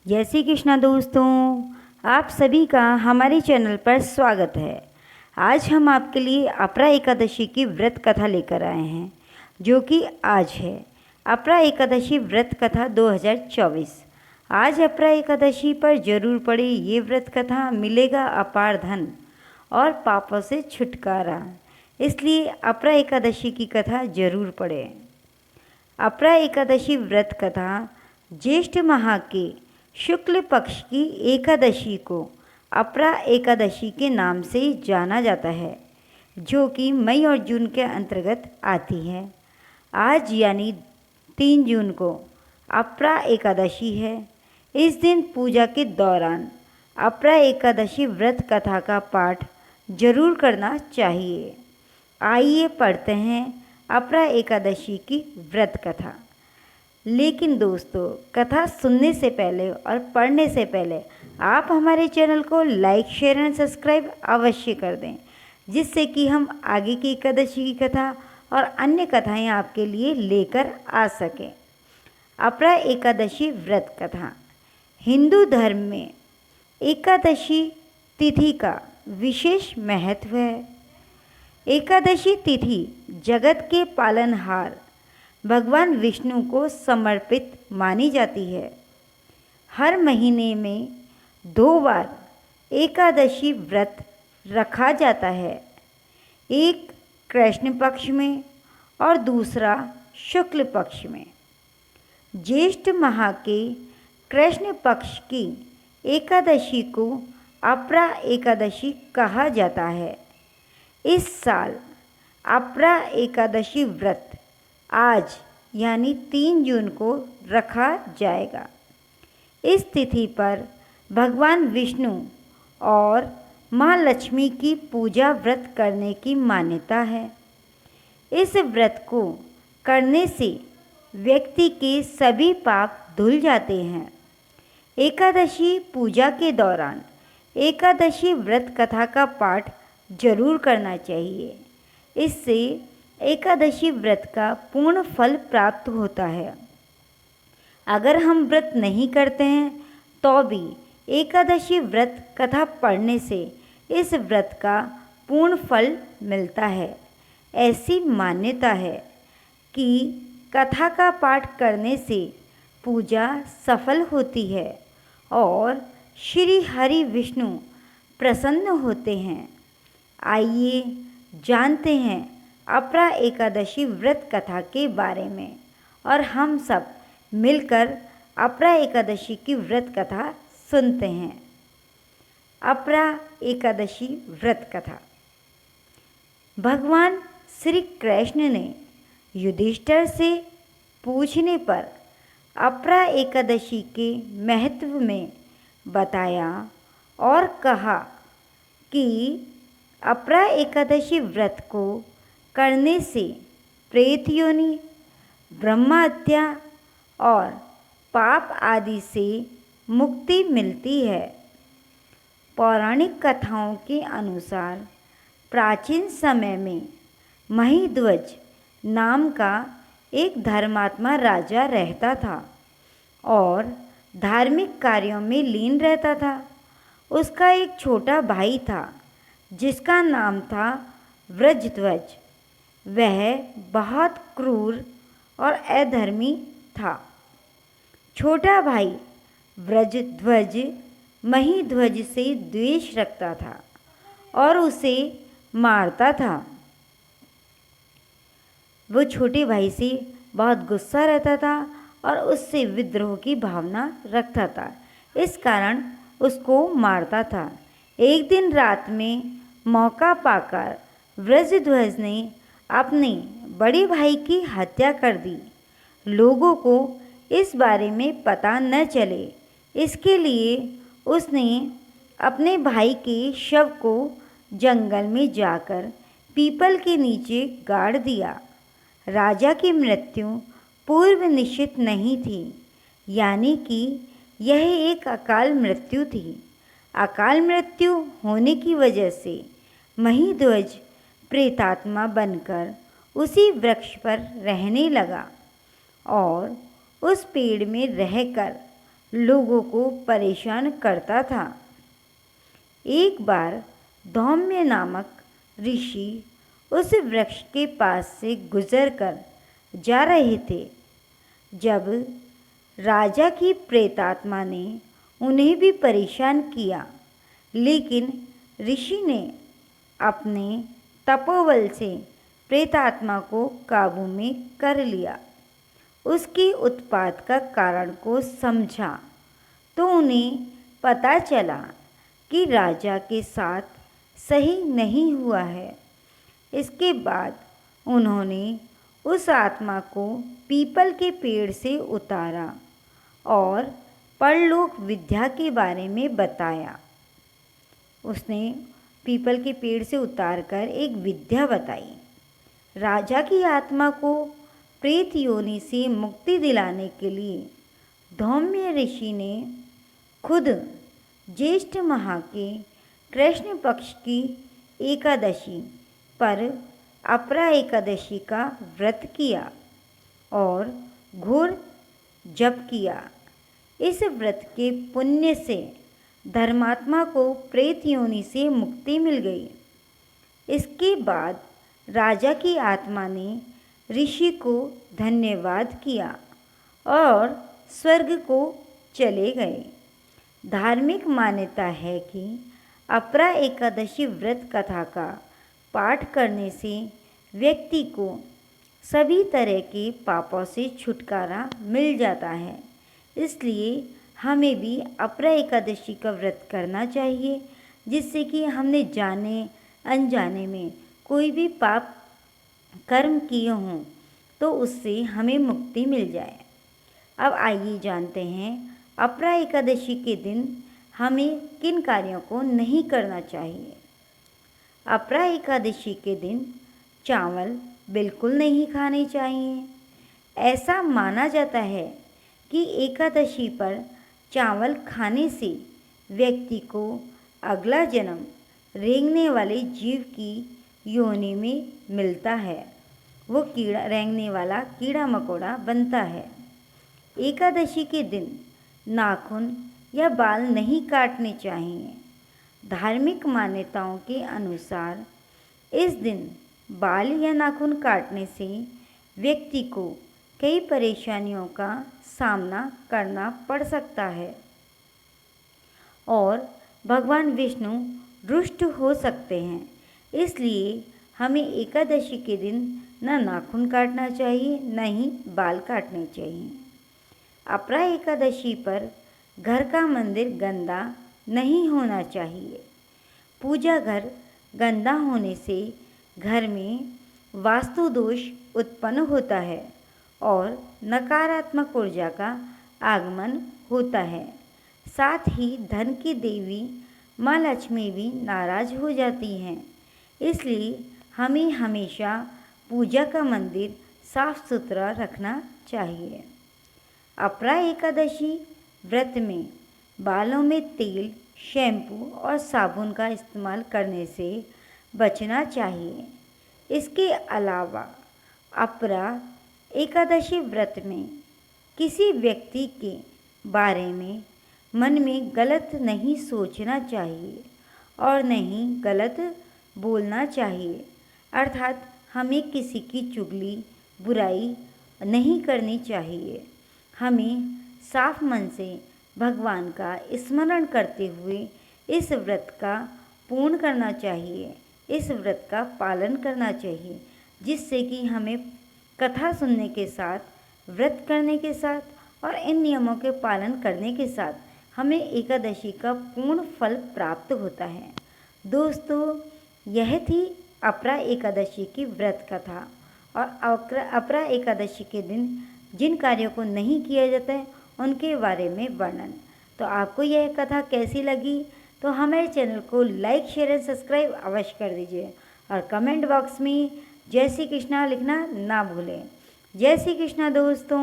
जय श्री कृष्णा दोस्तों, आप सभी का हमारे चैनल पर स्वागत है। आज हम आपके लिए अपरा एकादशी की व्रत कथा लेकर आए हैं, जो कि आज है अपरा एकादशी व्रत कथा 2024। आज अपरा एकादशी पर जरूर पढ़े ये व्रत कथा, मिलेगा अपार धन और पापों से छुटकारा। इसलिए अपरा एकादशी की कथा जरूर पढ़ें। अपरा एकादशी व्रत कथा ज्येष्ठ माह के शुक्ल पक्ष की एकादशी को अपरा एकादशी के नाम से जाना जाता है, जो कि मई और जून के अंतर्गत आती है। आज यानी 3 जून को अपरा एकादशी है। इस दिन पूजा के दौरान अपरा एकादशी व्रत कथा का पाठ जरूर करना चाहिए। आइए पढ़ते हैं अपरा एकादशी की व्रत कथा। लेकिन दोस्तों, कथा सुनने से पहले और पढ़ने से पहले आप हमारे चैनल को लाइक, शेयर एंड सब्सक्राइब अवश्य कर दें, जिससे कि हम आगे की एकादशी की कथा और अन्य कथाएं आपके लिए लेकर आ सकें। अपरा एकादशी व्रत कथा। हिंदू धर्म में एकादशी तिथि का विशेष महत्व है। एकादशी तिथि जगत के पालनहार भगवान विष्णु को समर्पित मानी जाती है। हर महीने में 2 बार एकादशी व्रत रखा जाता है, एक कृष्ण पक्ष में और दूसरा शुक्ल पक्ष में। ज्येष्ठ माह के कृष्ण पक्ष की एकादशी को अपरा एकादशी कहा जाता है। इस साल अपरा एकादशी व्रत आज यानी 3 जून को रखा जाएगा। इस तिथि पर भगवान विष्णु और माँ लक्ष्मी की पूजा व्रत करने की मान्यता है। इस व्रत को करने से व्यक्ति के सभी पाप धुल जाते हैं। एकादशी पूजा के दौरान एकादशी व्रत कथा का पाठ जरूर करना चाहिए। इससे एकादशी व्रत का पूर्ण फल प्राप्त होता है। अगर हम व्रत नहीं करते हैं तो भी एकादशी व्रत कथा पढ़ने से इस व्रत का पूर्ण फल मिलता है। ऐसी मान्यता है कि कथा का पाठ करने से पूजा सफल होती है और श्री हरि विष्णु प्रसन्न होते हैं। आइए जानते हैं अपरा एकादशी व्रत कथा के बारे में और हम सब मिलकर अपरा एकादशी की व्रत कथा सुनते हैं। अपरा एकादशी व्रत कथा। भगवान श्री कृष्ण ने युधिष्ठिर से पूछने पर अपरा एकादशी के महत्व में बताया और कहा कि अपरा एकादशी व्रत को करने से प्रेत योनि, ब्रह्म हत्या और पाप आदि से मुक्ति मिलती है। पौराणिक कथाओं के अनुसार प्राचीन समय में महिध्वज नाम का एक धर्मात्मा राजा रहता था और धार्मिक कार्यों में लीन रहता था। उसका एक छोटा भाई था जिसका नाम था व्रजध्वज। वह बहुत क्रूर और अधर्मी था। छोटा भाई व्रजध्वज महिध्वज से द्वेष रखता था और उसे मारता था। वो छोटे भाई से बहुत गुस्सा रहता था और उससे विद्रोह की भावना रखता था। इस कारण उसको मारता था। एक दिन रात में मौका पाकर व्रजध्वज ने अपने बड़े भाई की हत्या कर दी। लोगों को इस बारे में पता न चले, इसके लिए उसने अपने भाई के शव को जंगल में जाकर पीपल के नीचे गाड़ दिया। राजा की मृत्यु पूर्व निश्चित नहीं थी, यानी कि यह एक अकाल मृत्यु थी। अकाल मृत्यु होने की वजह से महिध्वज प्रेतात्मा बनकर उसी वृक्ष पर रहने लगा और उस पेड़ में रहकर लोगों को परेशान करता था। एक बार धौम्य नामक ऋषि उस वृक्ष के पास से गुजरकर जा रहे थे जब राजा की प्रेतात्मा ने उन्हें भी परेशान किया, लेकिन ऋषि ने अपने तपोबल से प्रेतात्मा को काबू में कर लिया। उसके उत्पात का कारण को समझा तो उन्हें पता चला कि राजा के साथ सही नहीं हुआ है। इसके बाद उन्होंने उस आत्मा को पीपल के पेड़ से उतारा और परलोक विद्या के बारे में बताया। उसने पीपल के पेड़ से उतारकर एक विद्या बताई। राजा की आत्मा को प्रेत योनि से मुक्ति दिलाने के लिए धौम्य ऋषि ने खुद ज्येष्ठ माह के कृष्ण पक्ष की एकादशी पर अपरा एकादशी का व्रत किया और घोर जप किया। इस व्रत के पुण्य से धर्मात्मा को प्रेत योनि से मुक्ति मिल गई। इसके बाद राजा की आत्मा ने ऋषि को धन्यवाद किया और स्वर्ग को चले गए। धार्मिक मान्यता है कि अपरा एकादशी व्रत कथा का पाठ करने से व्यक्ति को सभी तरह के पापों से छुटकारा मिल जाता है। इसलिए हमें भी अपरा एकादशी का व्रत करना चाहिए, जिससे कि हमने जाने अनजाने में कोई भी पाप कर्म किए हों तो उससे हमें मुक्ति मिल जाए। अब आइए जानते हैं अपरा एकादशी के दिन हमें किन कार्यों को नहीं करना चाहिए। अपरा एकादशी के दिन चावल बिल्कुल नहीं खाने चाहिए। ऐसा माना जाता है कि एकादशी पर चावल खाने से व्यक्ति को अगला जन्म रेंगने वाले जीव की योनि में मिलता है। वो रेंगने वाला कीड़ा मकोड़ा बनता है। एकादशी के दिन नाखून या बाल नहीं काटने चाहिए। धार्मिक मान्यताओं के अनुसार इस दिन बाल या नाखून काटने से व्यक्ति को कई परेशानियों का सामना करना पड़ सकता है और भगवान विष्णु रुष्ट हो सकते हैं। इसलिए हमें एकादशी के दिन न नाखून काटना चाहिए, न ही बाल काटने चाहिए। अपरा एकादशी पर घर का मंदिर गंदा नहीं होना चाहिए। पूजा घर गंदा होने से घर में वास्तु दोष उत्पन्न होता है और नकारात्मक ऊर्जा का आगमन होता है। साथ ही धन की देवी माँ लक्ष्मी भी नाराज हो जाती हैं। इसलिए हमें हमेशा पूजा का मंदिर साफ सुथरा रखना चाहिए। अपरा एकादशी व्रत में बालों में तेल, शैम्पू और साबुन का इस्तेमाल करने से बचना चाहिए। इसके अलावा अपरा एकादशी व्रत में किसी व्यक्ति के बारे में मन में गलत नहीं सोचना चाहिए और नहीं गलत बोलना चाहिए। अर्थात हमें किसी की चुगली, बुराई नहीं करनी चाहिए। हमें साफ मन से भगवान का स्मरण करते हुए इस व्रत का पूर्ण करना चाहिए, इस व्रत का पालन करना चाहिए, जिससे कि हमें कथा सुनने के साथ, व्रत करने के साथ और इन नियमों के पालन करने के साथ हमें एकादशी का पूर्ण फल प्राप्त होता है। दोस्तों, यह थी अपरा एकादशी की व्रत कथा और अपरा एकादशी के दिन जिन कार्यों को नहीं किया जाता है उनके बारे में वर्णन। तो आपको यह कथा कैसी लगी तो हमारे चैनल को लाइक, शेयर एंड सब्सक्राइब अवश्य कर दीजिए और कमेंट बॉक्स में जय श्री कृष्णा लिखना ना भूलें। जय श्री कृष्णा दोस्तों।